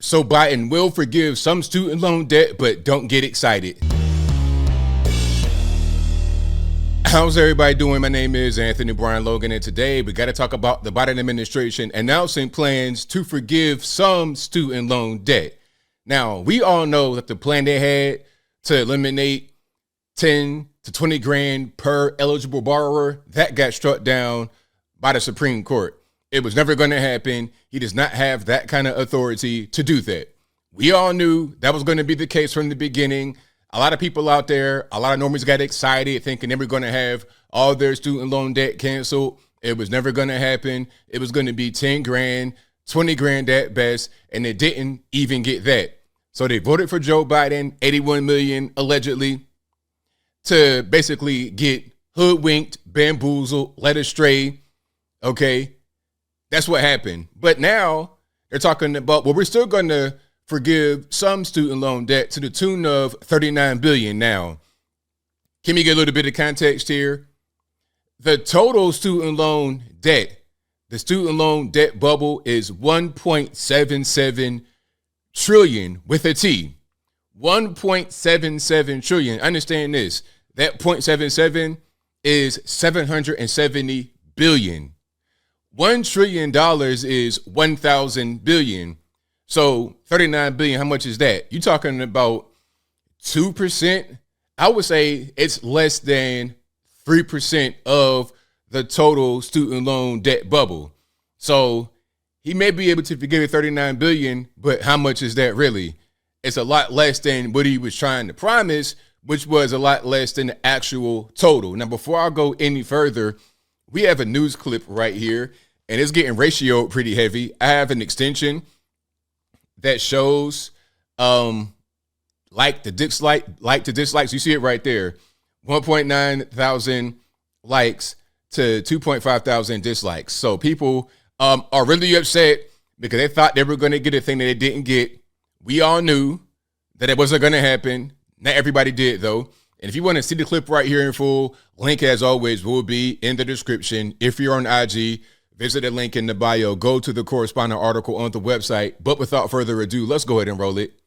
So Biden will forgive some student loan debt, but don't get excited. How's everybody doing? My name is Anthony Brian Logan, and today we got to talk about the Biden administration announcing plans to forgive some student loan debt. Now, we all know that the plan they had to eliminate 10 to 20 grand per eligible borrower, that got struck down by the Supreme Court. It was never going to happen. He does not have that kind of authority to do that. We all knew that was going to be the case from the beginning. A lot of people out there, a lot of normies got excited thinking they were going to have all their student loan debt canceled. It was never going to happen. It was going to be 10 grand, 20 grand at best, and it didn't even get that. So they voted for Joe Biden, 81 million allegedly, to basically get hoodwinked, bamboozled, led astray. Okay, that's what happened. But now they're talking about, well, we're still going to forgive some student loan debt to the tune of $39 billion. Now, can we get a little bit of context here? The total student loan debt, the student loan debt bubble is 1.77 trillion with a T. 1.77 trillion. Understand this. That 0.77 is 770 billion. $1 trillion is 1,000 billion. So 39 billion, how much is that? You're talking about 2%. I would say it's less than 3% of the total student loan debt bubble. So he may be able to forgive 39 billion, but how much is that really? It's a lot less than what he was trying to promise, which was a lot less than the actual total. Now, before I go any further, we have a news clip right here, and it's getting ratioed pretty heavy. I have an extension that shows like to dislikes. You see it right there. 1.9 thousand likes to 2.5 thousand dislikes. So people are really upset because they thought they were going to get a thing that they didn't get. We all knew that it wasn't going to happen. Not everybody did, though. And if you want to see the clip right here in full, link as always will be in the description. If you're on IG, visit the link in the bio. Go to the corresponding article on the website. But without further ado, let's go ahead and roll it.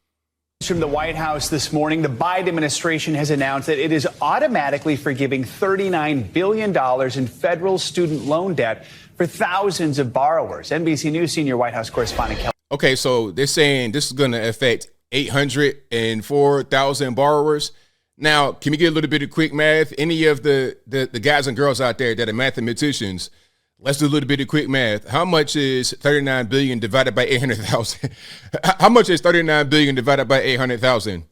From the White House this morning, the Biden administration has announced that it is automatically forgiving $39 billion in federal student loan debt for thousands of borrowers. NBC News senior White House correspondent Kelly. Okay, so they're saying this is going to affect 804,000 borrowers. Now, can we get a little bit of quick math? Any of the guys and girls out there that are mathematicians, let's do a little bit of quick math. How much is 39 billion divided by 800,000? How much is 39 billion divided by 800,000?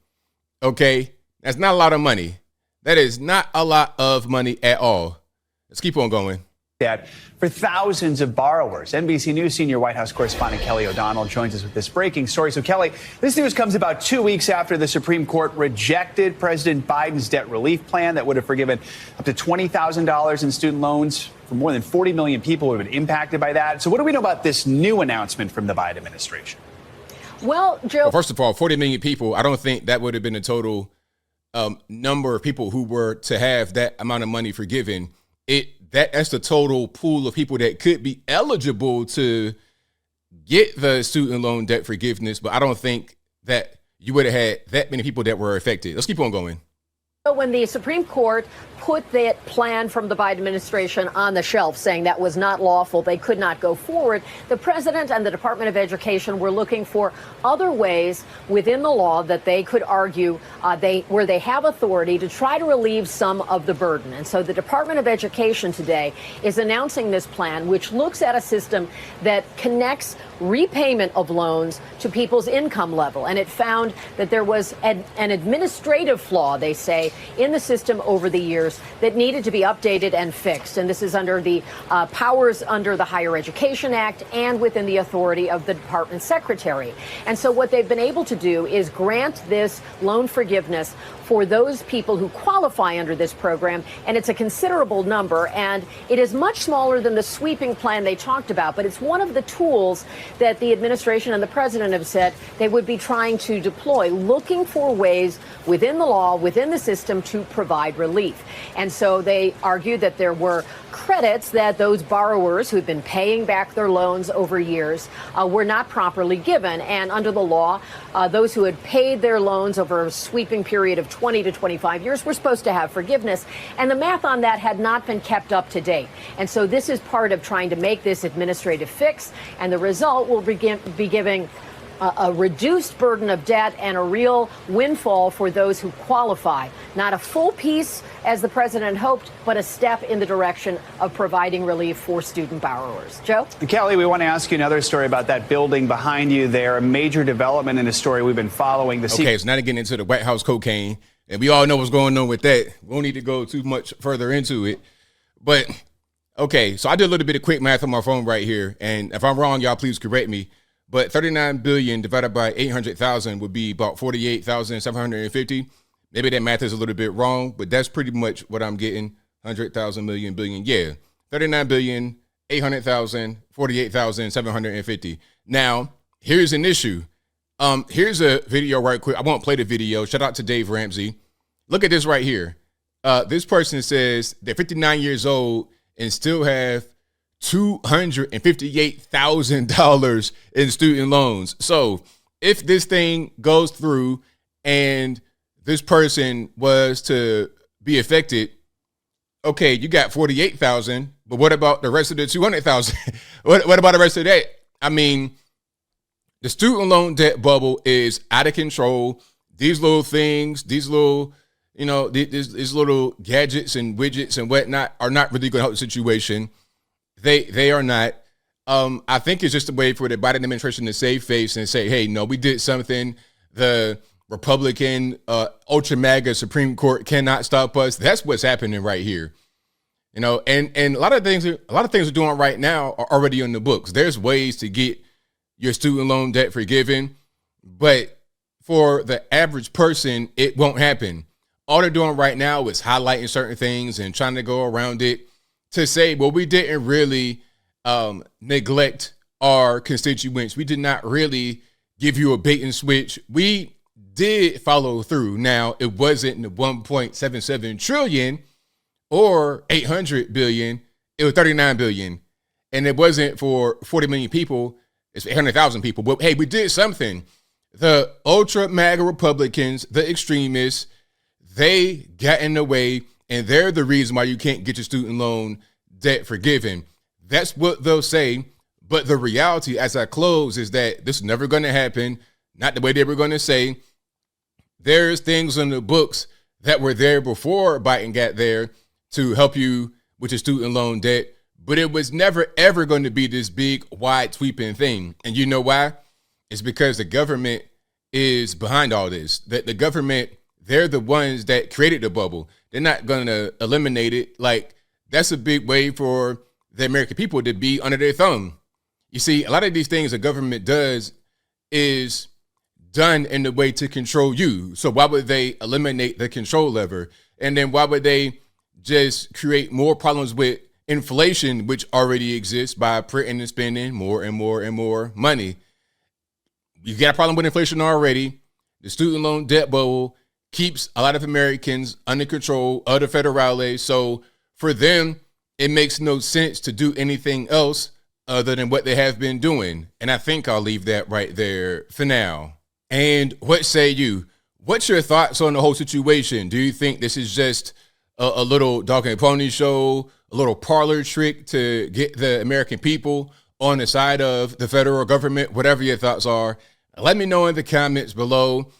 Okay, that's not a lot of money. That is not a lot of money at all. Let's keep on going. For thousands of borrowers. NBC News senior White House correspondent Kelly O'Donnell joins us with this breaking story. So, Kelly, this news comes about 2 weeks after the Supreme Court rejected President Biden's debt relief plan that would have forgiven up to $20,000 in student loans for more than 40 million people who have been impacted by that. So what do we know about this new announcement from the Biden administration? Well, Joe. Well, first of all, 40 million people, I don't think that would have been the total number of people who were to have that amount of money forgiven. That's the total pool of people that could be eligible to get the student loan debt forgiveness. But I don't think that you would have had that many people that were affected. Let's keep on going. When the Supreme Court put that plan from the Biden administration on the shelf, saying that was not lawful, they could not go forward, the president and the Department of Education were looking for other ways within the law that they could argue where they have authority to try to relieve some of the burden. And so the Department of Education today is announcing this plan, which looks at a system that connects repayment of loans to people's income level. And it found that there was an administrative flaw, they say, in the system over the years that needed to be updated and fixed. And this is under the powers under the Higher Education Act and within the authority of the department secretary. And so what they've been able to do is grant this loan forgiveness for those people who qualify under this program. And it's a considerable number. And it is much smaller than the sweeping plan they talked about. But it's one of the tools that the administration and the president have said they would be trying to deploy, looking for ways within the law, within the system to provide relief. And so they argued that there were credits that those borrowers who had been paying back their loans over years were not properly given. And under the law, those who had paid their loans over a sweeping period of 20 to 25 years were supposed to have forgiveness. And the math on that had not been kept up to date. And so this is part of trying to make this administrative fix. And the result will be giving a reduced burden of debt and a real windfall for those who qualify. Not a full piece, as the president hoped, but a step in the direction of providing relief for student borrowers. Joe? Kelly, we want to ask you another story about that building behind you there, a major development in a story we've been following. Okay, so now to get into the White House cocaine, and we all know what's going on with that. We don't need to go too much further into it. But, okay, so I did a little bit of quick math on my phone right here, and if I'm wrong, y'all please correct me. But 39 billion divided by 800,000 would be about 48,750. Maybe that math is a little bit wrong, but that's pretty much what I'm getting. 100,000 million billion. Yeah. 39 billion, 800,000, 48,750. Now, here's an issue. Here's a video right quick. I won't play the video. Shout out to Dave Ramsey. Look at this right here. This person says they're 59 years old and still have $258,000 in student loans. So if this thing goes through and this person was to be affected, okay, you got 48,000, but what about the rest of the 200,000? What about the rest of that? I mean, the student loan debt bubble is out of control. These little things, these little, these little gadgets and widgets and whatnot are not really going to help the situation. They are not. I think it's just a way for the Biden administration to save face and say, hey, no, we did something. The Republican ultra MAGA Supreme Court cannot stop us. That's what's happening right here. And a lot of things we're doing right now are already on the books. There's ways to get your student loan debt forgiven, but for the average person, it won't happen. All they're doing right now is highlighting certain things and trying to go around it to say, well, we didn't really neglect our constituents. We did not really give you a bait and switch. We did follow through. Now, it wasn't the 1.77 trillion or 800 billion. It was 39 billion. And it wasn't for 40 million people. It's 800,000 people. But hey, we did something. The ultra MAGA Republicans, the extremists, they got in the way. And they're the reason why you can't get your student loan debt forgiven. That's what they'll say. But the reality as I close is that this is never going to happen. Not the way they were going to say. There's things in the books that were there before Biden got there to help you with your student loan debt. But it was never, ever going to be this big, wide sweeping thing. And you know why? It's because the government is behind all this. That the government, they're the ones that created the bubble. They're not going to eliminate it. Like, that's a big way for the American people to be under their thumb. You see, a lot of these things the government does is done in the way to control you. So why would they eliminate the control lever? And then why would they just create more problems with inflation, which already exists, by printing and spending more and more and more money? You got a problem with inflation already. The student loan debt bubble keeps a lot of Americans under control of the federales. So for them, it makes no sense to do anything else other than what they have been doing. And I think I'll leave that right there for now. And what say you? What's your thoughts on the whole situation? Do you think this is just a little dog and pony show, a little parlor trick to get the American people on the side of the federal government? Whatever your thoughts are, let me know in the comments below.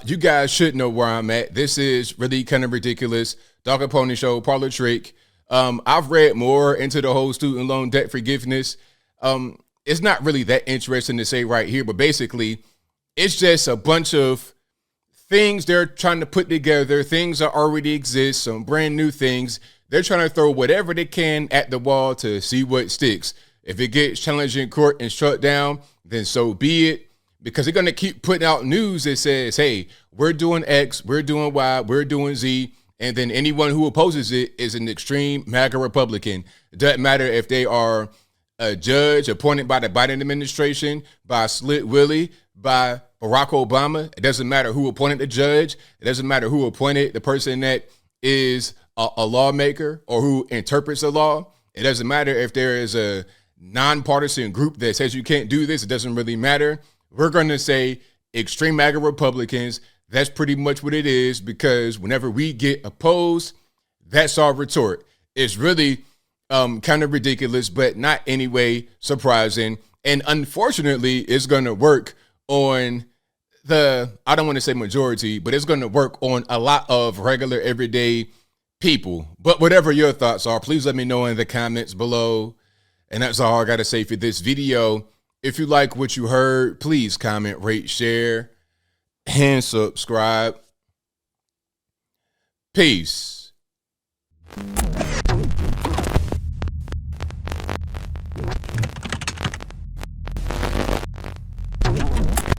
You guys should know where I'm at. This is really kind of ridiculous. Dog and pony show, parlor trick. I've read more into the whole student loan debt forgiveness. It's not really that interesting to say right here, but basically it's just a bunch of things they're trying to put together, things that already exist, some brand new things. They're trying to throw whatever they can at the wall to see what sticks. If it gets challenged in court and shut down, then so be it, because they're going to keep putting out news that says, hey, we're doing X, we're doing Y, we're doing Z. And then anyone who opposes it is an extreme MAGA Republican. It doesn't matter if they are a judge appointed by the Biden administration, by Slit Willie, by Barack Obama. It doesn't matter who appointed the judge. It doesn't matter who appointed the person that is a lawmaker or who interprets the law. It doesn't matter if there is a nonpartisan group that says you can't do this. It doesn't really matter. We're going to say extreme MAGA Republicans. That's pretty much what it is, because whenever we get opposed, that's our retort. It's really kind of ridiculous, but not anyway surprising. And unfortunately, it's going to work on I don't want to say majority, but it's going to work on a lot of regular everyday people. But whatever your thoughts are, please let me know in the comments below. And that's all I got to say for this video. If you like what you heard, please comment, rate, share, and subscribe. Peace.